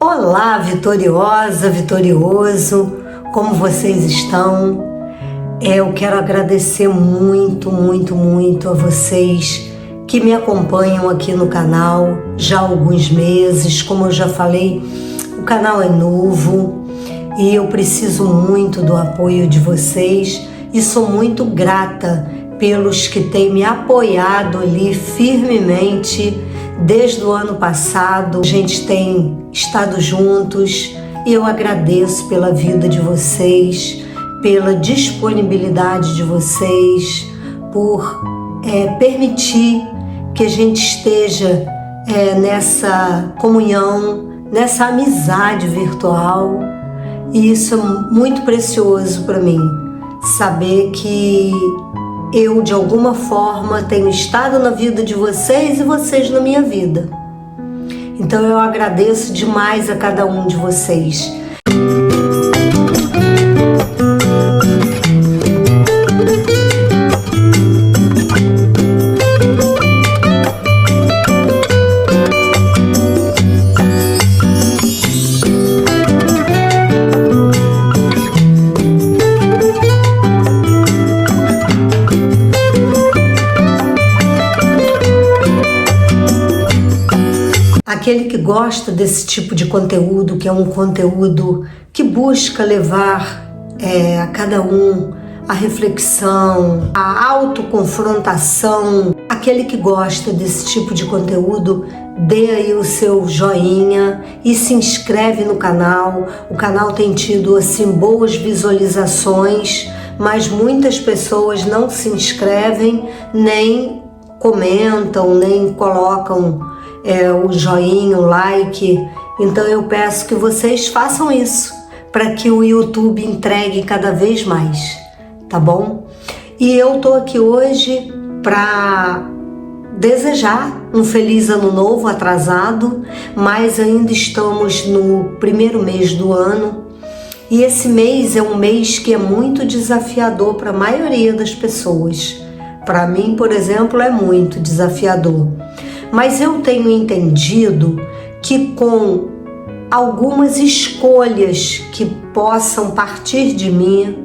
Olá, vitoriosa, vitorioso, como vocês estão? Eu quero agradecer muito a vocês que me acompanham aqui no canal já há alguns meses. Como eu já falei, o canal é novo e eu preciso muito do apoio de vocês e sou muito grata pelos que têm me apoiado ali firmemente desde o ano passado. A gente tem estado juntos e eu agradeço pela vida de vocês, pela disponibilidade de vocês, por permitir que a gente esteja nessa comunhão, nessa amizade virtual. E isso é muito precioso para mim, saber que eu, de alguma forma, tenho estado na vida de vocês e vocês na minha vida. Então eu agradeço demais a cada um de vocês. Aquele que gosta desse tipo de conteúdo, que é um conteúdo que busca levar a cada um a reflexão, a autoconfrontação, aquele que gosta desse tipo de conteúdo, dê aí o seu joinha e se inscreve no canal. O canal tem tido assim boas visualizações, mas muitas pessoas não se inscrevem, nem comentam, nem colocam o joinha, o like. Então eu peço que vocês façam isso para que o YouTube entregue cada vez mais, tá bom? E eu tô aqui hoje para desejar um feliz ano novo atrasado, mas ainda estamos no primeiro mês do ano e esse mês é um mês que é muito desafiador para a maioria das pessoas. Para mim, por exemplo, é muito desafiador. Mas eu tenho entendido que com algumas escolhas que possam partir de mim,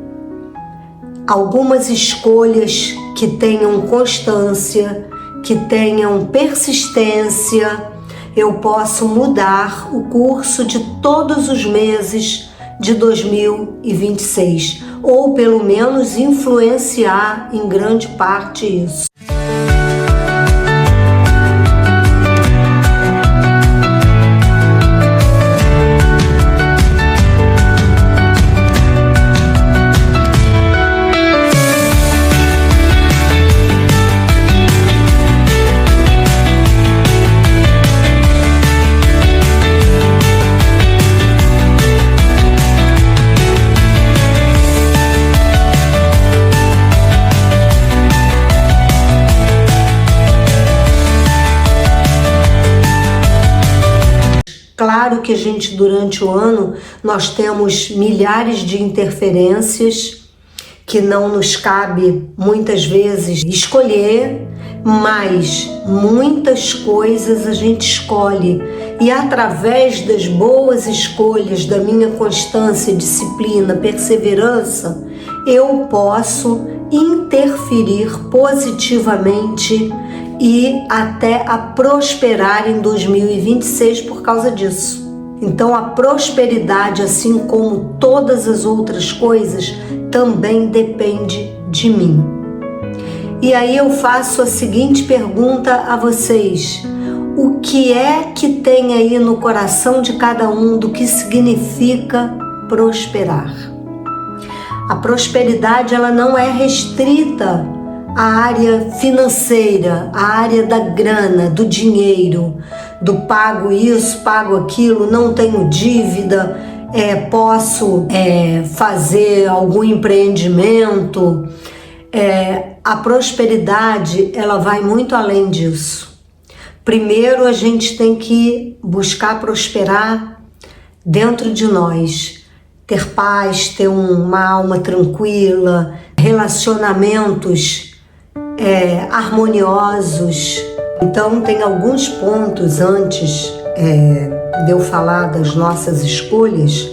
algumas escolhas que tenham constância, que tenham persistência, eu posso mudar o curso de todos os meses de 2026, ou pelo menos influenciar em grande parte isso. Claro que a gente, durante o ano, nós temos milhares de interferências que não nos cabe, muitas vezes, escolher, mas muitas coisas a gente escolhe. E através das boas escolhas, da minha constância, disciplina, perseverança, eu posso interferir positivamente e até a prosperar em 2026 por causa disso. Então a prosperidade, assim como todas as outras coisas, também depende de mim. E aí eu faço a seguinte pergunta a vocês: o que é que tem aí no coração de cada um do que significa prosperar? A prosperidade, ela não é restrita a área financeira, a área da grana, do dinheiro, do pago isso, pago aquilo, não tenho dívida, posso fazer algum empreendimento. A prosperidade, ela vai muito além disso. Primeiro a gente tem que buscar prosperar dentro de nós, ter paz, ter uma alma tranquila, relacionamentos harmoniosos. Então tem alguns pontos antes de eu falar das nossas escolhas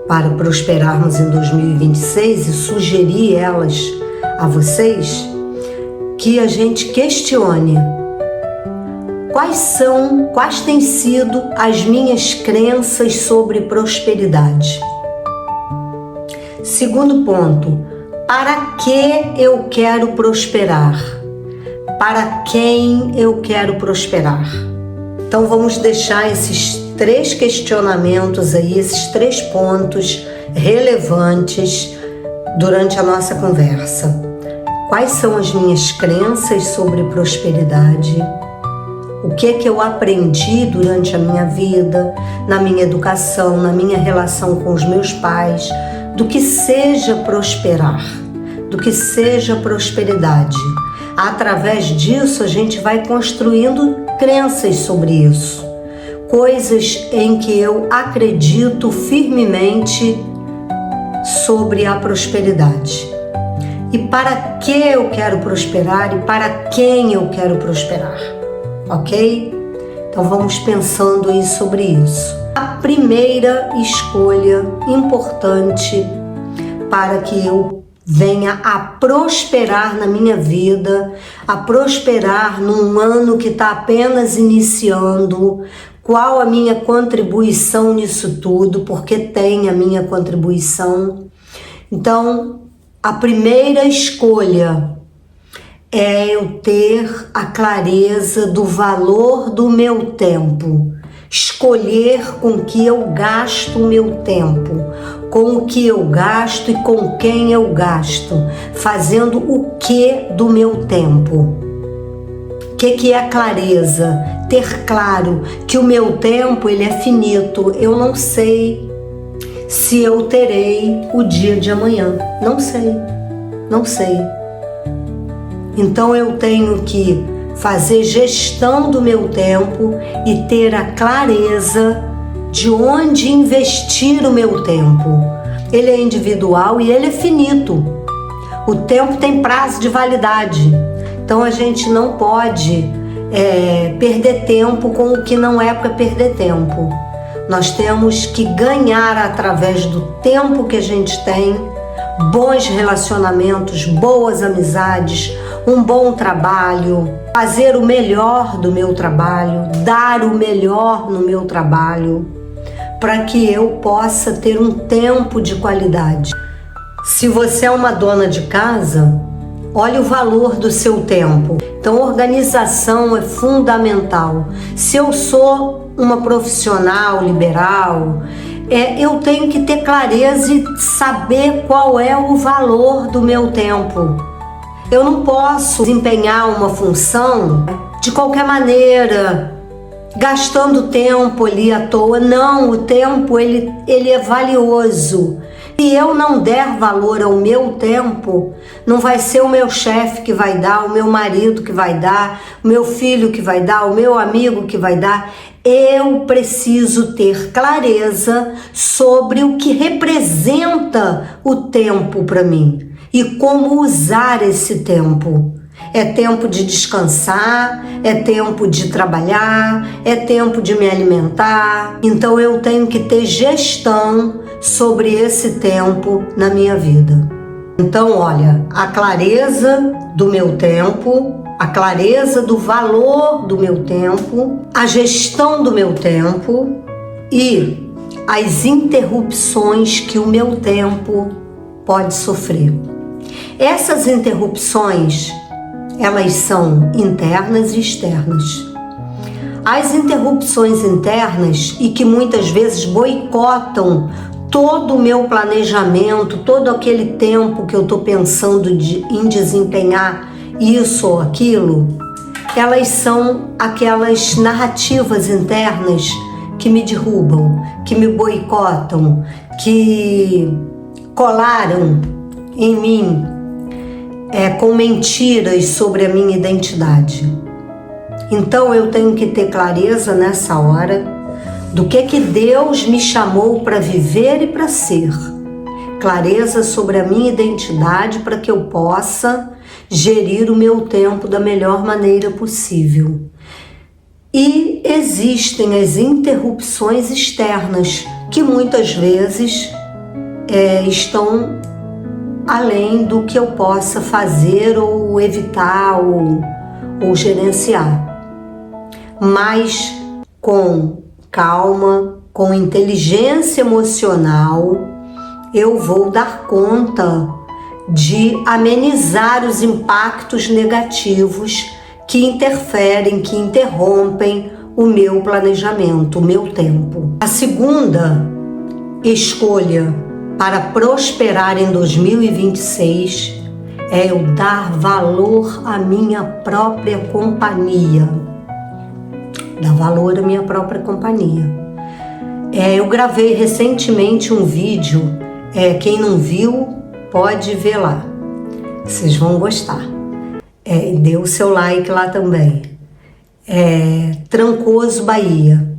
para prosperarmos em 2026 e sugerir elas a vocês, que a gente questione quais têm sido as minhas crenças sobre prosperidade. Segundo ponto, para que eu quero prosperar? Para quem eu quero prosperar? Então vamos deixar esses 3 questionamentos aí, esses 3 pontos relevantes durante a nossa conversa. Quais são as minhas crenças sobre prosperidade? O que eu aprendi durante a minha vida, na minha educação, na minha relação com os meus pais, do que seja prosperar, do que seja prosperidade. Através disso, a gente vai construindo crenças sobre isso, coisas em que eu acredito firmemente sobre a prosperidade. E para que eu quero prosperar e para quem eu quero prosperar, ok? Então vamos pensando aí sobre isso. A primeira escolha importante para que eu venha a prosperar na minha vida, a prosperar num ano que está apenas iniciando, qual a minha contribuição nisso tudo, porque tem a minha contribuição. Então, a primeira escolha é eu ter a clareza do valor do meu tempo, escolher com que eu gasto o meu tempo, com o que eu gasto e com quem eu gasto, fazendo o que do meu tempo. O que é clareza? Ter claro que o meu tempo ele é finito, eu não sei se eu terei o dia de amanhã, não sei. Então eu tenho que fazer gestão do meu tempo e ter a clareza de onde investir o meu tempo. Ele é individual e ele é finito. O tempo tem prazo de validade. Então a gente não pode perder tempo com o que não é para perder tempo. Nós temos que ganhar através do tempo que a gente tem, bons relacionamentos, boas amizades, um bom trabalho, fazer o melhor do meu trabalho, dar o melhor no meu trabalho, para que eu possa ter um tempo de qualidade. Se você é uma dona de casa, olhe o valor do seu tempo. Então, organização é fundamental. Se eu sou uma profissional liberal, eu tenho que ter clareza e saber qual é o valor do meu tempo. Eu não posso desempenhar uma função de qualquer maneira, gastando tempo ali à toa. Não, o tempo ele é valioso. Se eu não der valor ao meu tempo, não vai ser o meu chefe que vai dar, o meu marido que vai dar, o meu filho que vai dar, o meu amigo que vai dar. Eu preciso ter clareza sobre o que representa o tempo para mim e como usar esse tempo. É tempo de descansar, é tempo de trabalhar, é tempo de me alimentar. Então eu tenho que ter gestão sobre esse tempo na minha vida. Então, olha, a clareza do meu tempo, a clareza do valor do meu tempo, a gestão do meu tempo e as interrupções que o meu tempo pode sofrer. Essas interrupções, elas são internas e externas. As interrupções internas e que muitas vezes boicotam todo o meu planejamento, todo aquele tempo que eu estou pensando em desempenhar isso ou aquilo, elas são aquelas narrativas internas que me derrubam, que me boicotam, que colaram em mim com mentiras sobre a minha identidade. Então eu tenho que ter clareza nessa hora do que Deus me chamou para viver e para ser. Clareza sobre a minha identidade para que eu possa gerir o meu tempo da melhor maneira possível. E existem as interrupções externas, que muitas vezes estão além do que eu possa fazer ou evitar ou gerenciar. Mas com calma, com inteligência emocional, eu vou dar conta de amenizar os impactos negativos que interferem, que interrompem o meu planejamento, o meu tempo. A segunda escolha para prosperar em 2026 é eu dar valor à minha própria companhia. Dar valor à minha própria companhia. Eu gravei recentemente um vídeo, quem não viu pode ver lá, vocês vão gostar. Dê o seu like lá também. Trancoso, Bahia.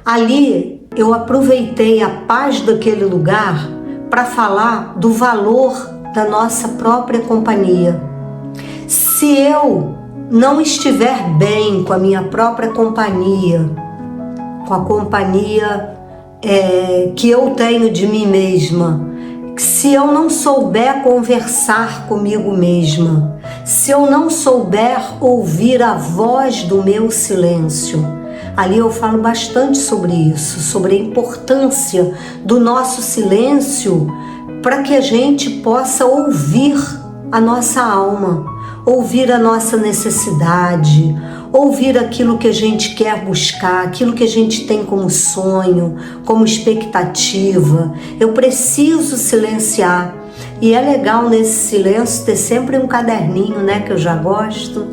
Ali eu aproveitei a paz daquele lugar para falar do valor da nossa própria companhia. Se eu não estiver bem com a minha própria companhia, com a companhia que eu tenho de mim mesma, se eu não souber conversar comigo mesma, se eu não souber ouvir a voz do meu silêncio, ali eu falo bastante sobre isso, sobre a importância do nosso silêncio para que a gente possa ouvir a nossa alma, ouvir a nossa necessidade, ouvir aquilo que a gente quer buscar, aquilo que a gente tem como sonho, como expectativa. Eu preciso silenciar. E é legal nesse silêncio ter sempre um caderninho, né, que eu já gosto,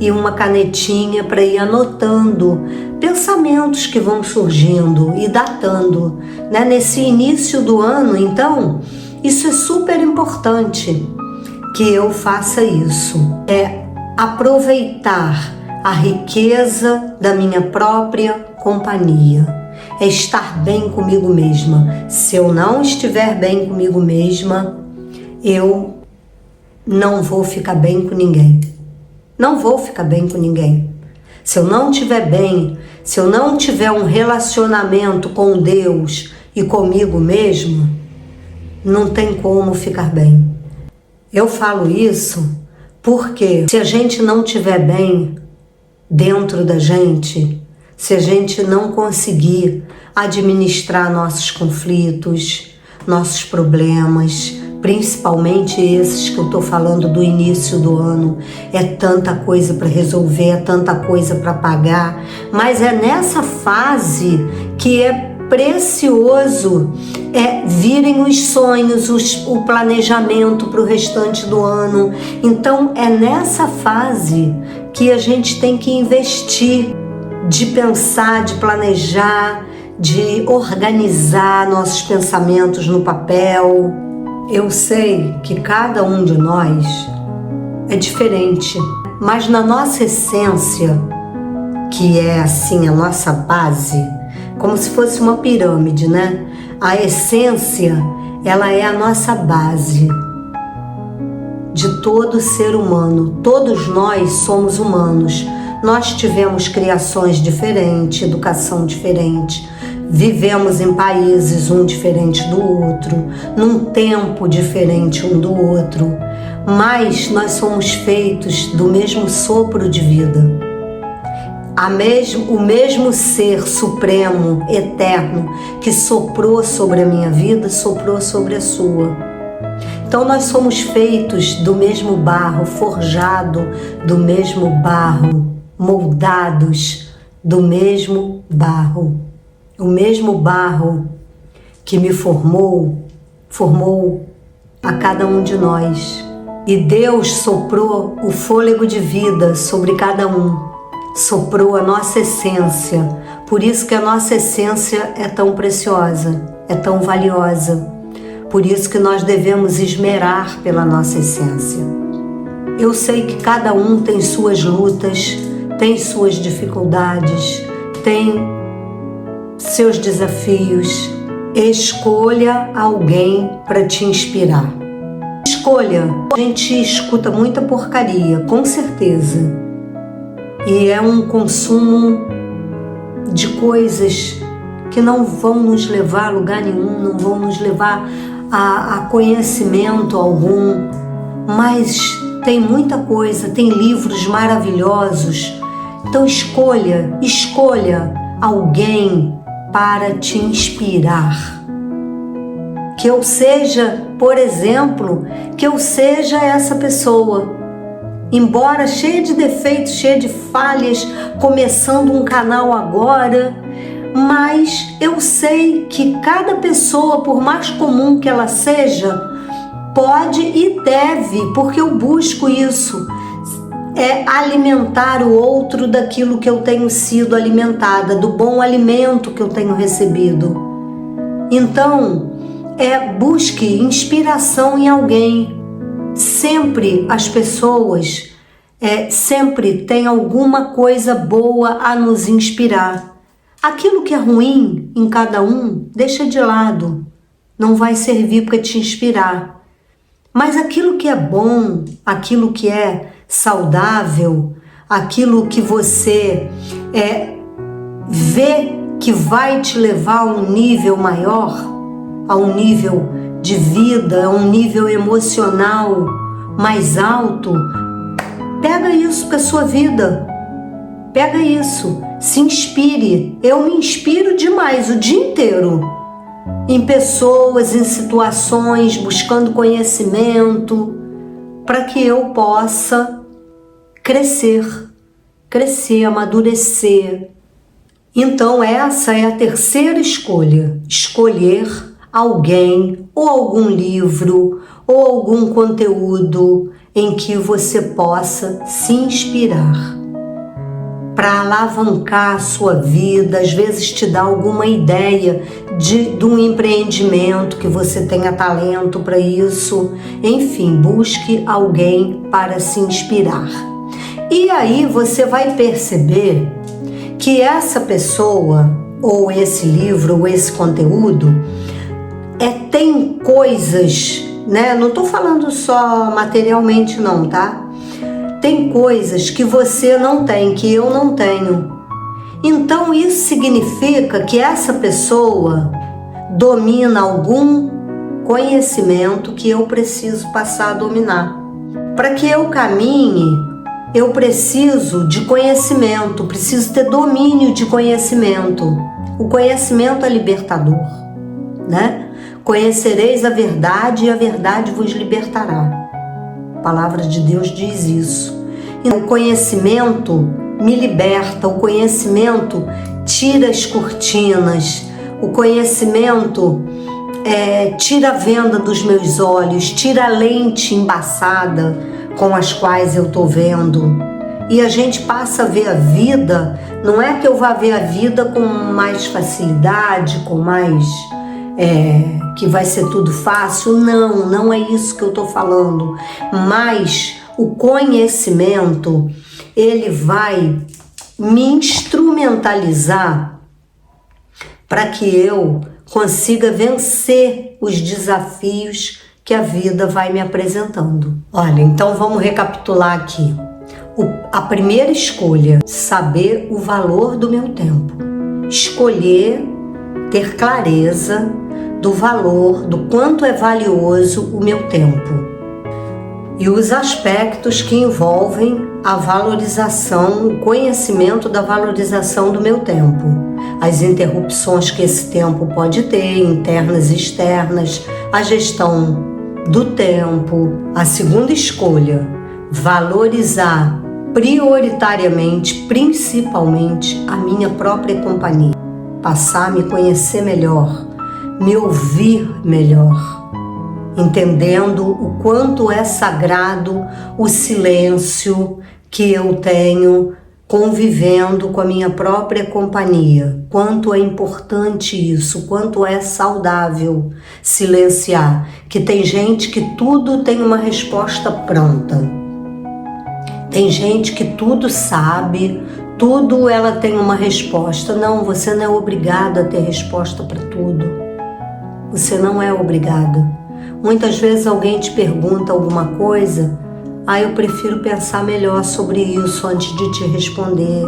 e uma canetinha para ir anotando pensamentos que vão surgindo e datando, né, nesse início do ano. Então, isso é super importante que eu faça isso. Aproveitar a riqueza da minha própria companhia. É estar bem comigo mesma. Se eu não estiver bem comigo mesma, eu não vou ficar bem com ninguém. Não vou ficar bem com ninguém. Se eu não estiver bem, se eu não tiver um relacionamento com Deus e comigo mesmo, não tem como ficar bem. Eu falo isso porque se a gente não estiver bem dentro da gente, se a gente não conseguir administrar nossos conflitos, nossos problemas, principalmente esses que eu estou falando do início do ano, é tanta coisa para resolver, é tanta coisa para pagar, mas é nessa fase que é precioso virem os sonhos, o planejamento para o restante do ano. Então é nessa fase que a gente tem que investir, de pensar, de planejar, de organizar nossos pensamentos no papel. Eu sei que cada um de nós é diferente, mas na nossa essência, que é assim a nossa base, como se fosse uma pirâmide, né? A essência, ela é a nossa base de todo ser humano. Todos nós somos humanos. Nós tivemos criações diferentes, educação diferente, vivemos em países um diferente do outro, num tempo diferente um do outro, mas nós somos feitos do mesmo sopro de vida. O mesmo ser supremo, eterno, que soprou sobre a minha vida, soprou sobre a sua. Então nós somos feitos do mesmo barro, forjado do mesmo barro, moldados do mesmo barro. O mesmo barro que me formou a cada um de nós. E Deus soprou o fôlego de vida sobre cada um. Soprou a nossa essência. Por isso que a nossa essência é tão preciosa, é tão valiosa. Por isso que nós devemos esmerar pela nossa essência. Eu sei que cada um tem suas lutas, tem suas dificuldades, tem seus desafios. Escolha alguém para te inspirar. Escolha. A gente escuta muita porcaria, com certeza. E é um consumo de coisas que não vão nos levar a lugar nenhum, não vão nos levar a conhecimento algum, mas tem muita coisa, tem livros maravilhosos. Então escolha alguém para te inspirar. Que eu seja, por exemplo, que eu seja essa pessoa. Embora cheia de defeitos, cheia de falhas, começando um canal agora, mas eu sei que cada pessoa, por mais comum que ela seja, pode e deve, porque eu busco isso, é alimentar o outro daquilo que eu tenho sido alimentada, do bom alimento que eu tenho recebido. Então, busque inspiração em alguém. Sempre as pessoas sempre têm alguma coisa boa a nos inspirar. Aquilo que é ruim em cada um, deixa de lado. Não vai servir para te inspirar. Mas aquilo que é bom, aquilo que é saudável, aquilo que você vê que vai te levar a um nível maior, a um nível de vida, a um nível emocional mais alto, pega isso para a sua vida. Pega isso, se inspire. Eu me inspiro demais o dia inteiro em pessoas, em situações, buscando conhecimento, para que eu possa crescer, amadurecer. Então essa é a terceira escolha, escolher alguém ou algum livro ou algum conteúdo em que você possa se inspirar para alavancar a sua vida, às vezes te dar alguma ideia de um empreendimento que você tenha talento para isso. Enfim, busque alguém para se inspirar. E aí você vai perceber que essa pessoa, ou esse livro, ou esse conteúdo, tem coisas, né? Não estou falando só materialmente não, tá? Tem coisas que você não tem, que eu não tenho. Então isso significa que essa pessoa domina algum conhecimento que eu preciso passar a dominar. Para que eu caminhe, eu preciso de conhecimento, preciso ter domínio de conhecimento. O conhecimento é libertador, né? Conhecereis a verdade e a verdade vos libertará. A palavra de Deus diz isso. Então, o conhecimento me liberta, o conhecimento tira as cortinas, o conhecimento tira a venda dos meus olhos, tira a lente embaçada com as quais eu estou vendo. E a gente passa a ver a vida, não é que eu vá ver a vida com mais facilidade, com mais... que vai ser tudo fácil. Não é isso que eu estou falando. Mas o conhecimento, ele vai me instrumentalizar para que eu consiga vencer os desafios que a vida vai me apresentando. Olha, então vamos recapitular aqui. A primeira escolha, saber o valor do meu tempo. Escolher ter clareza do valor, do quanto é valioso o meu tempo. E os aspectos que envolvem a valorização, o conhecimento da valorização do meu tempo. As interrupções que esse tempo pode ter, internas e externas, a gestão do tempo. A segunda escolha, valorizar prioritariamente, principalmente, a minha própria companhia. Passar a me conhecer melhor, me ouvir melhor, entendendo o quanto é sagrado o silêncio que eu tenho convivendo com a minha própria companhia, quanto é importante isso, quanto é saudável silenciar, que tem gente que tudo tem uma resposta pronta, tem gente que tudo sabe, tudo ela tem uma resposta. Não, você não é obrigado a ter resposta para tudo. Você não é obrigada. Muitas vezes alguém te pergunta alguma coisa, eu prefiro pensar melhor sobre isso antes de te responder.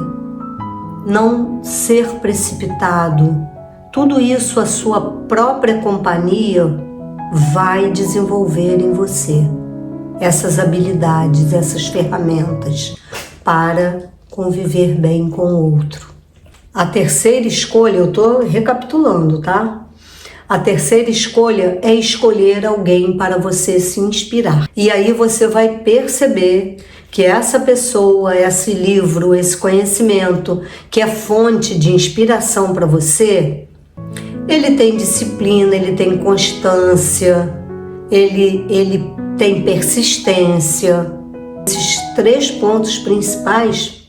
não ser precipitado. Tudo isso a sua própria companhia vai desenvolver em você. Essas habilidades, essas ferramentas para conviver bem com o outro. A terceira escolha, eu estou recapitulando, tá? A terceira escolha é escolher alguém para você se inspirar. E aí você vai perceber que essa pessoa, esse livro, esse conhecimento, que é fonte de inspiração para você, ele tem disciplina, ele tem constância, ele tem persistência. Esses 3 pontos principais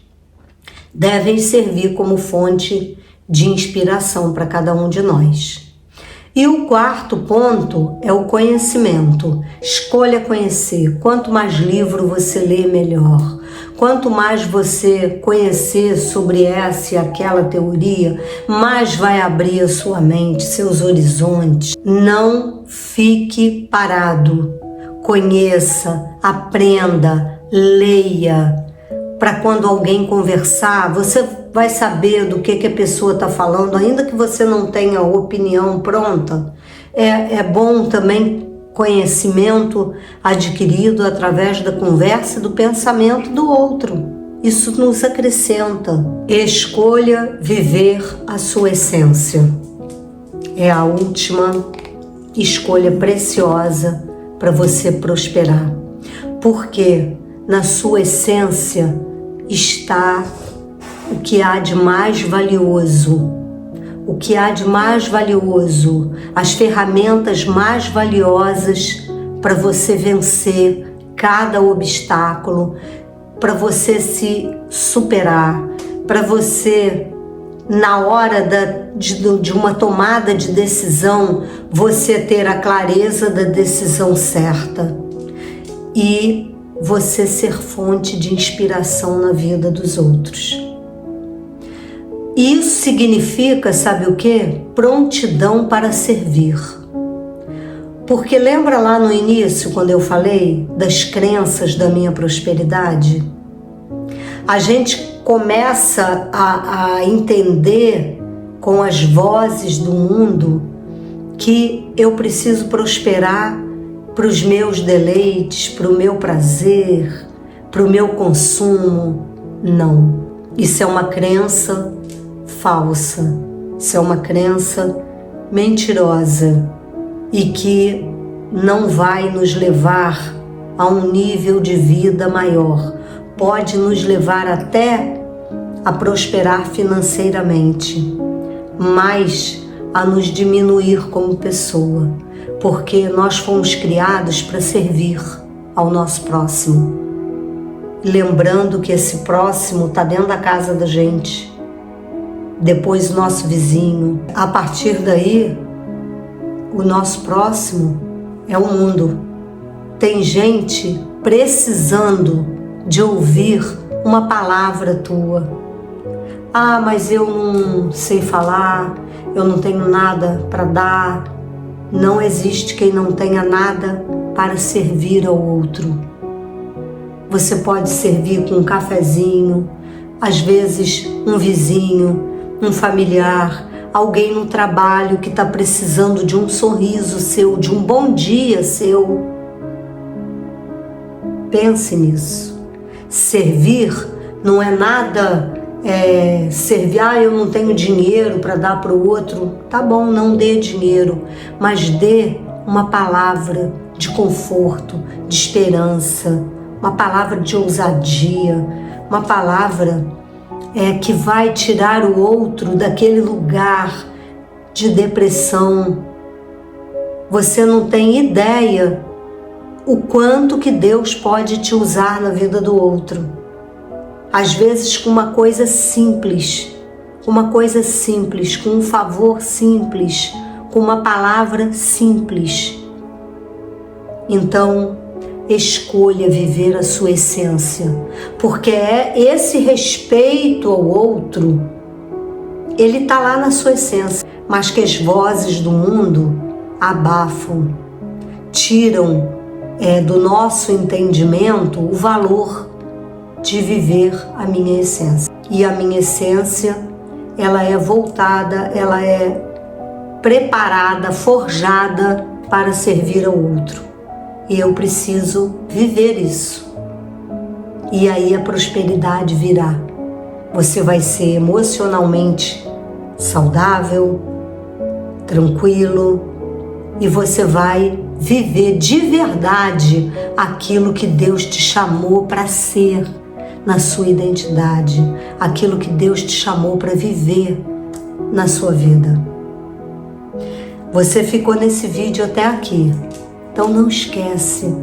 devem servir como fonte de inspiração para cada um de nós. E o 4º ponto é o conhecimento. Escolha conhecer. Quanto mais livro você lê, melhor. Quanto mais você conhecer sobre essa e aquela teoria, mais vai abrir a sua mente, seus horizontes. Não fique parado. Conheça, aprenda, leia. Para quando alguém conversar, você vai saber do que a pessoa está falando, ainda que você não tenha opinião pronta. É bom também conhecimento adquirido através da conversa e do pensamento do outro. Isso nos acrescenta. Escolha viver a sua essência. É a última escolha preciosa para você prosperar. Porque na sua essência está o que há de mais valioso. O que há de mais valioso, as ferramentas mais valiosas para você vencer cada obstáculo, para você se superar, para você, na hora de uma tomada de decisão, você ter a clareza da decisão certa e você ser fonte de inspiração na vida dos outros. Isso significa, sabe o quê? Prontidão para servir. Porque lembra lá no início, quando eu falei das crenças da minha prosperidade? A gente começa a entender com as vozes do mundo que eu preciso prosperar para os meus deleites, para o meu prazer, para o meu consumo. Não. Isso é uma crença falsa. Isso é uma crença mentirosa e que não vai nos levar a um nível de vida maior. Pode nos levar até a prosperar financeiramente, mas a nos diminuir como pessoa, porque nós fomos criados para servir ao nosso próximo. Lembrando que esse próximo está dentro da casa da gente, depois o nosso vizinho. A partir daí, o nosso próximo é o mundo. Tem gente precisando de ouvir uma palavra tua. Ah, mas eu não sei falar, eu não tenho nada para dar. Não existe quem não tenha nada para servir ao outro. Você pode servir com um cafezinho, às vezes um vizinho, um familiar, alguém no trabalho que está precisando de um sorriso seu, de um bom dia seu. Pense nisso. Servir não é nada servir, eu não tenho dinheiro para dar para o outro. Tá bom, não dê dinheiro, mas dê uma palavra de conforto, de esperança, uma palavra de ousadia, uma palavra que vai tirar o outro daquele lugar de depressão. Você não tem ideia o quanto que Deus pode te usar na vida do outro. Às vezes com uma coisa simples, com um favor simples, com uma palavra simples. Então, escolha viver a sua essência, porque é esse respeito ao outro, ele está lá na sua essência, mas que as vozes do mundo abafam, tiram do nosso entendimento o valor de viver a minha essência. E a minha essência, ela é voltada, ela é preparada, forjada para servir ao outro. E eu preciso viver isso. E aí a prosperidade virá. Você vai ser emocionalmente saudável, tranquilo, e você vai viver de verdade aquilo que Deus te chamou para ser na sua identidade, aquilo que Deus te chamou para viver na sua vida. Você ficou nesse vídeo até aqui, então não esquece,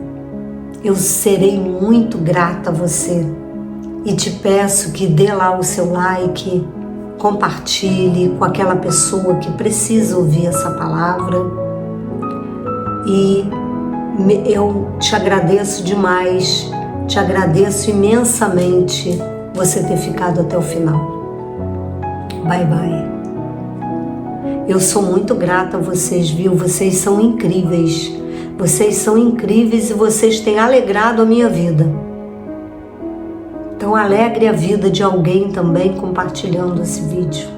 eu serei muito grata a você e te peço que dê lá o seu like, compartilhe com aquela pessoa que precisa ouvir essa palavra e eu te agradeço demais, te agradeço imensamente você ter ficado até o final. Bye, bye. Eu sou muito grata a vocês, viu? Vocês são incríveis. Vocês são incríveis e vocês têm alegrado a minha vida. Então alegre a vida de alguém também compartilhando esse vídeo.